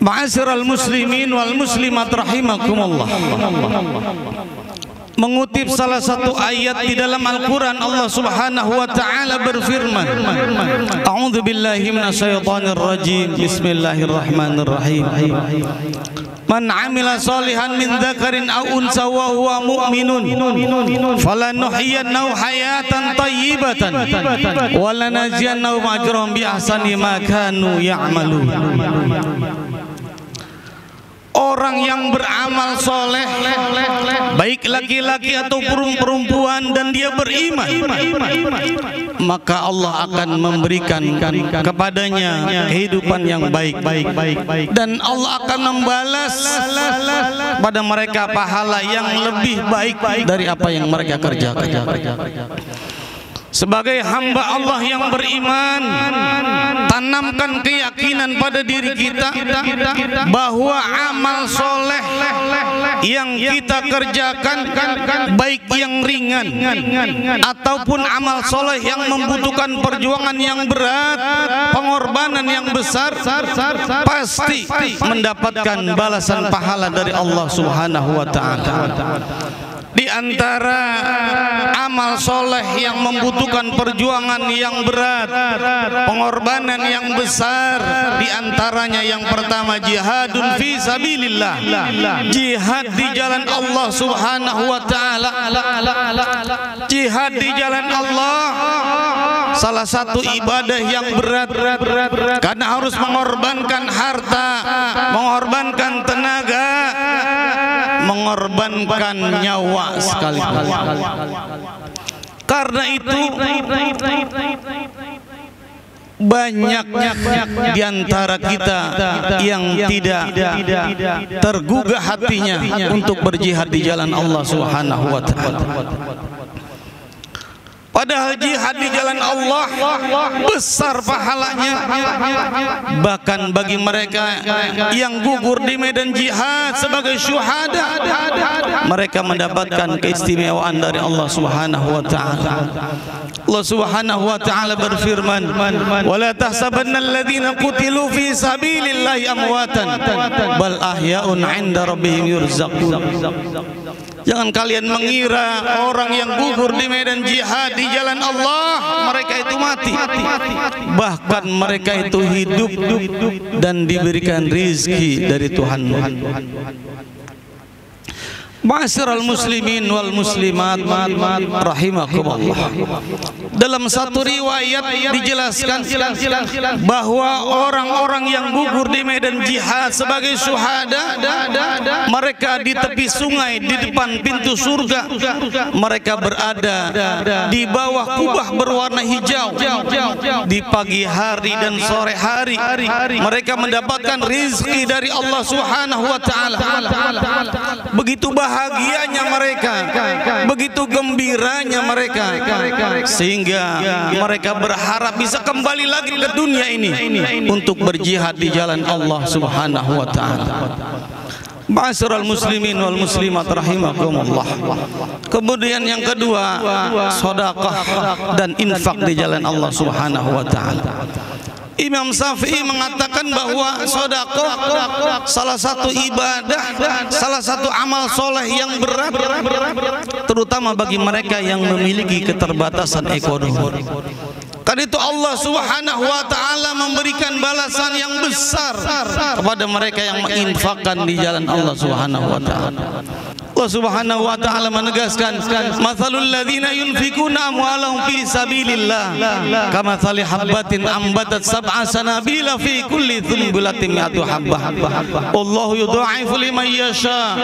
Ma'asyiral muslimin wal muslimat rahimakumullah. Mengutip salah satu ayat di dalam Al-Quran, Allah Subhanahu wa ta'ala berfirman, A'udzu billahi minasyaitonir rajim. Bismillahirrahmanirrahim. Man 'amila shalihan min dzakarin aw unsa wa huwa mu'minun falanuhyiyannahu hayatan thayyibatan wa lanajziyannahum ajrahum bi ahsani ma kanu ya'malun. Orang yang beramal soleh, baik laki-laki atau perempuan, dan dia beriman, maka Allah akan memberikan kepadanya kehidupan yang baik, dan Allah akan membalas pada mereka pahala yang lebih baik dari apa yang mereka kerjakan. Sebagai hamba Allah yang beriman, tanamkan keyakinan pada diri kita bahwa amal soleh yang kita kerjakan, baik yang ringan ataupun amal soleh yang membutuhkan perjuangan yang berat, pengorbanan yang besar, pasti mendapatkan balasan pahala dari Allah Subhanahu wa ta'ala. Di antara amal soleh yang membutuhkan perjuangan yang berat, pengorbanan yang besar, di antaranya yang pertama jihadun fi sabilillah, jihad di jalan Allah Subhanahu wa ta'ala. Jihad di jalan Allah salah satu ibadah yang berat, karena harus mengorbankan harta, mengorbankan tenaga, mengorbankan nyawa sekaligus. Karena itu banyak di antara kita yang tidak tergugah hatinya untuk berjihad di jalan Allah Subhanahu wa ta'ala. Padahal jihad di jalan Allah besar pahalanya. Bahkan bagi mereka yang gugur di medan jihad sebagai syuhada, mereka mendapatkan keistimewaan dari Allah Subhanahu wa ta'ala. Allah Subhanahu wa ta'ala berfirman, "Wala tahsabanna alladhina qutilu fi sabilillahi amwatan bal ahya'un 'inda rabbihim yurzaqun." Jangan kalian mengira orang yang gugur di medan jihad di jalan Allah mereka itu mati. Bahkan mereka itu hidup dan diberikan rizki dari Tuhan. Ma'asyiral muslimin wal muslimat rahimakumullah. Dalam satu riwayat dijelaskan bahwa orang-orang yang gugur di medan jihad sebagai syuhada, mereka di tepi sungai di depan pintu surga. Mereka berada di bawah kubah berwarna hijau. Di pagi hari dan sore hari mereka mendapatkan rizki dari Allah Subhanahu wa ta'ala. Begitu bahagianya mereka, begitu gembiranya mereka, sehingga mereka berharap bisa kembali lagi ke dunia ini untuk berjihad di jalan Allah Subhanahu wa ta'ala. Ma'asyiral muslimin wal muslimat rahimakumullah. Kemudian yang kedua, sedekah dan infak di jalan Allah Subhanahu wa ta'ala. Imam Syafi'i mengatakan bahwa sedekah salah satu ibadah, salah satu amal soleh yang berat, terutama bagi mereka yang memiliki keterbatasan ekonomi. Karena itu Allah Subhanahu wa ta'ala memberikan balasan yang besar kepada mereka yang menginfakkan di jalan Allah Subhanahu wa ta'ala. Allah Subhanahu wa ta'ala menegaskan, "Matsalul ladzina yunfikuna amwalahum fi sabilillah kamatsali habbatin ambatat sab'a sanabila fi kulli dzunbulatin mi'atu habbah. Wallahu yudha'ifu liman yasha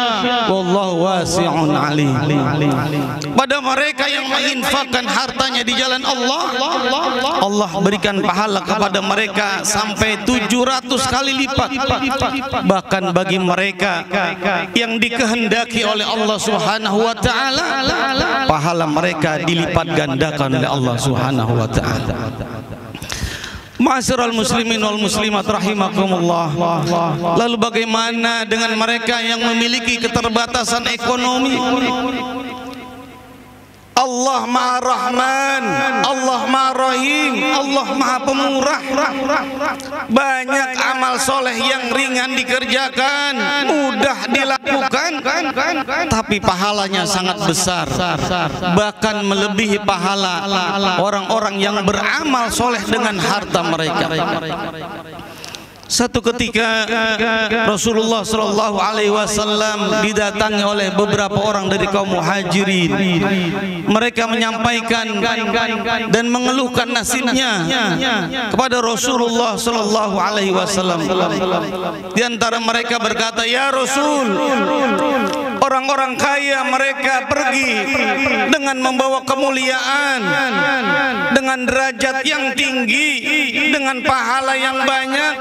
wallahu wasi'un 'alim." Pada mereka yang menginfakkan hartanya di jalan Allah, Allah berikan pahala kepada mereka sampai 700 kali lipat. Bahkan bagi mereka yang dikehendaki oleh Allah Subhanahu wa ta'ala, pahala mereka dilipat gandakan oleh Allah Subhanahu wa ta'ala. Ma'asyiral muslimin wal muslimat rahimakumullah. Lalu bagaimana dengan mereka yang memiliki keterbatasan ekonomi? Allah Maha Rahman, Allah Maha Rahim, Allah Maha Pemurah. Banyak amal soleh yang ringan dikerjakan, mudah dilakukan, tapi pahalanya sangat besar, bahkan melebihi pahala orang-orang yang beramal soleh dengan harta mereka. Satu ketika Rasulullah Shallallahu Alaihi Wasallam didatangi oleh beberapa orang dari kaum muhajirin. Mereka menyampaikan dan mengeluhkan nasibnya kepada Rasulullah Shallallahu Alaihi Wasallam. Di antara mereka berkata, ya Rasul, orang-orang kaya mereka pergi dengan membawa kemuliaan, dengan derajat yang tinggi, dengan pahala yang banyak.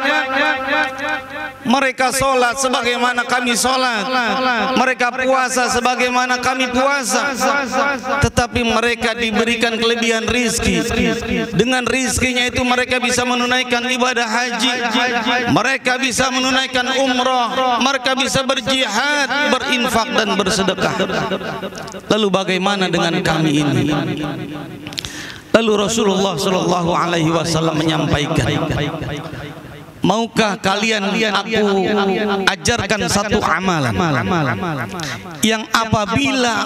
Mereka sholat sebagaimana kami sholat, mereka puasa sebagaimana kami puasa, tetapi mereka diberikan kelebihan rizki. Dengan rizkinya itu mereka bisa menunaikan ibadah haji, mereka bisa menunaikan umrah, mereka bisa berjihad, berinfak dan bersedekah. Lalu bagaimana dengan kami ini? Lalu Rasulullah Shallallahu Alaihi Wasallam menyampaikan, maukah kalian aku ajarkan satu amalan yang apabila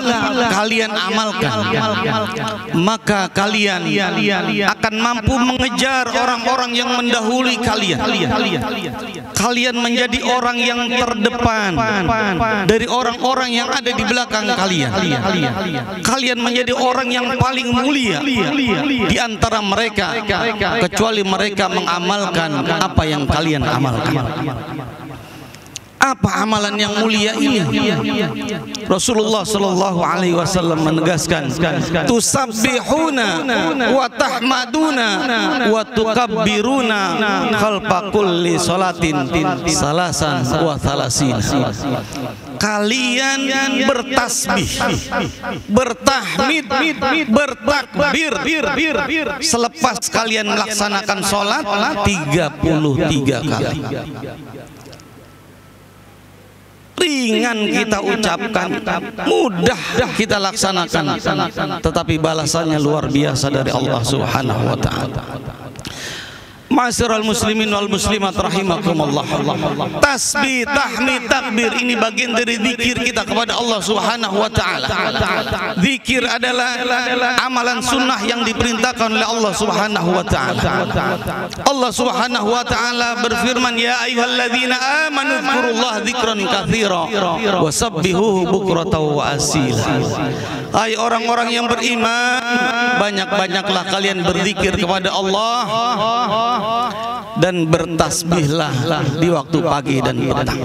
kalian amalkan, maka kalian akan mampu mengejar orang-orang yang mendahului kalian. Kalian menjadi orang yang terdepan dari orang-orang yang ada di belakang kalian. Kalian menjadi orang yang paling mulia di antara mereka, kecuali mereka mengamalkan apa yang kalian amalkan. Apa amalan yang mulia ini? Rasulullah Shallallahu Alaihi Wasallam menegaskan, tusabbihuna wa tahmaduna wa tukabbiruna khalfa kulli salatin salasan wa thalasin. Kalian bertasbih, bertahmid, bertakbir selepas kalian melaksanakan sholat 33 kali. Ringan kita ucapkan, mudah kita laksanakan, tetapi balasannya luar biasa dari Allah Subhanahu wa Ta'ala. Ma'asyiral muslimin wal muslimat rahimakumullah. Tasbih, tahmid, takbir ini bagian dari zikir kita kepada Allah Subhanahu wa Ta'ala. Zikir adalah amalan sunnah yang diperintahkan oleh Allah Subhanahu wa Ta'ala. Allah Subhanahu wa Ta'ala berfirman, ya ayyuhalladzina amanu dzkurullaha dzikran katsira wasabbihuhu bukratan wa asila. Hai orang-orang yang beriman, banyak-banyaklah kalian berzikir kepada Allah dan bertasbihlah di waktu pagi dan petang.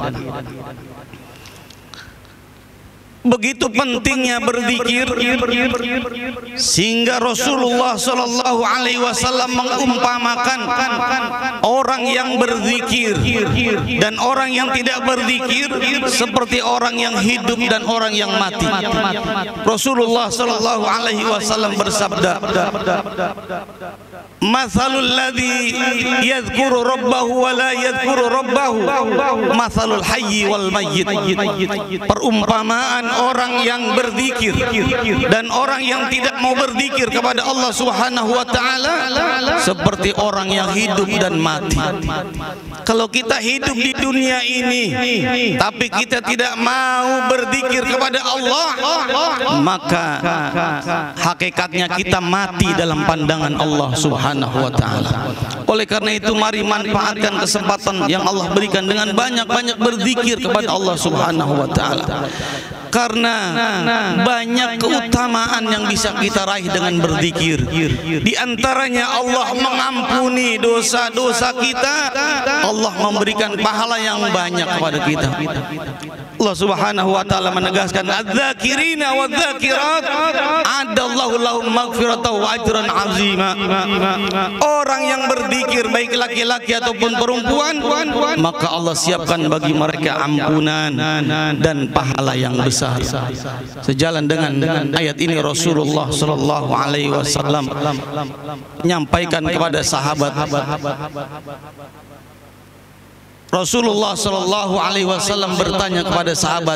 Begitu pentingnya berzikir sehingga Rasulullah Shallallahu Alaihi Wasallam mengumpamakan orang yang berzikir dan orang yang tidak berzikir seperti orang yang hidup dan orang yang mati. Rasulullah Shallallahu Alaihi Wasallam bersabda, mathalul ladzi yadhkuru rabbahu wa la yadhkuru rabbahu mathalul hayyi wal mayyit. Perumpamaan orang yang berzikir dan orang yang tidak mau berzikir kepada Allah Subhanahu wa Ta'ala seperti orang yang hidup dan mati. Kalau kita hidup di dunia ini tapi kita tidak mau berzikir kepada Allah, maka hakikatnya kita mati dalam pandangan Allah Subhanahu wa Ta'ala. Oleh karena itu mari manfaatkan kesempatan yang Allah berikan dengan banyak-banyak berzikir kepada Allah Subhanahu wa Ta'ala. Karena banyak keutamaan yang bisa kita raih dengan berzikir. Di antaranya Allah mengampuni dosa-dosa kita, Allah memberikan pahala yang banyak kepada kita. Allah Subhanahu wa Ta'ala menegaskan, adz-dzakirina wadz-dzakirat adallahu lahum maghfiratan wa ajran 'azima. Orang yang berzikir baik laki-laki ataupun perempuan, maka Allah siapkan bagi mereka ampunan dan pahala yang besar. Sejalan dengan ayat ini Rasulullah Shallallahu Alaihi Wasallam menyampaikan kepada sahabat, Rasulullah sallallahu alaihi wasallam bertanya kepada sahabat,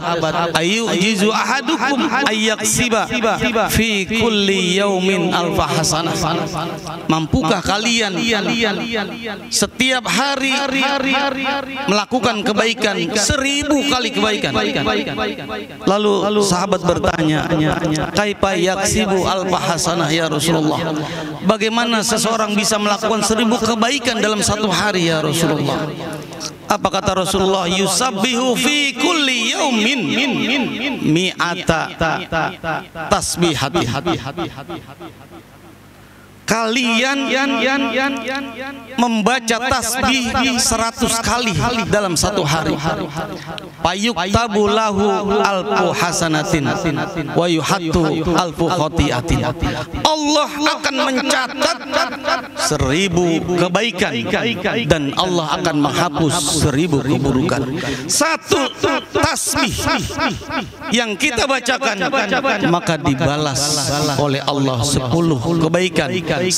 ayu jizu ahadukum ayyaksiba fi kulli yaumin alfa hasanah. Mampukah kalian setiap hari melakukan kebaikan 1000 kali kebaikan? Lalu sahabat bertanya, kaifa yaksibu alfa hasanah ya Rasulullah? Bagaimana seseorang bisa melakukan 1000 kebaikan dalam satu hari ya Rasulullah? Apa kata Rasulullah? Yusabbihu fi kulli yaumin mi'ata tasbihati. Kalian membaca tasbih 100 kali dalam satu hari. Payuktabu lahu alfu hasanatin wa yuhattu alfu khati'atin. Allah akan mencatat 1000 kebaikan dan Allah akan menghapus 1000 keburukan. Satu tasbih yang kita bacakan maka dibalas oleh Allah 10 kebaikan. 100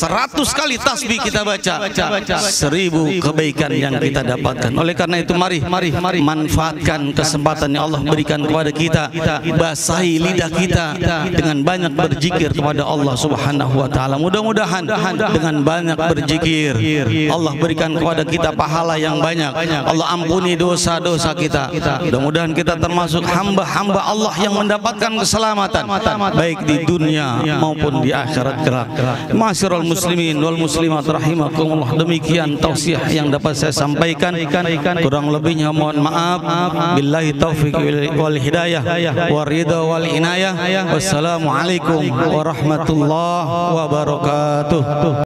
kali tasbih kita baca, 1000 kebaikan yang kita dapatkan. Oleh karena itu mari manfaatkan kesempatan yang Allah berikan kepada kita. Basahi lidah kita dengan banyak berzikir kepada Allah Subhanahu wa taala. Mudah-mudahan dengan banyak berzikir Allah berikan kepada kita pahala yang banyak. Allah ampuni dosa-dosa kita. Mudah-mudahan kita termasuk hamba-hamba Allah yang mendapatkan keselamatan baik di dunia maupun di akhirat kelak. Ma'asyiral muslimin wal muslimat rahimakumullah, demikian tausiah yang dapat saya sampaikan. Kurang lebihnya mohon maaf. Billahi taufiq wal hidayah wa ridha wal inayah. Wassalamualaikum warahmatullahi wabarakatuh.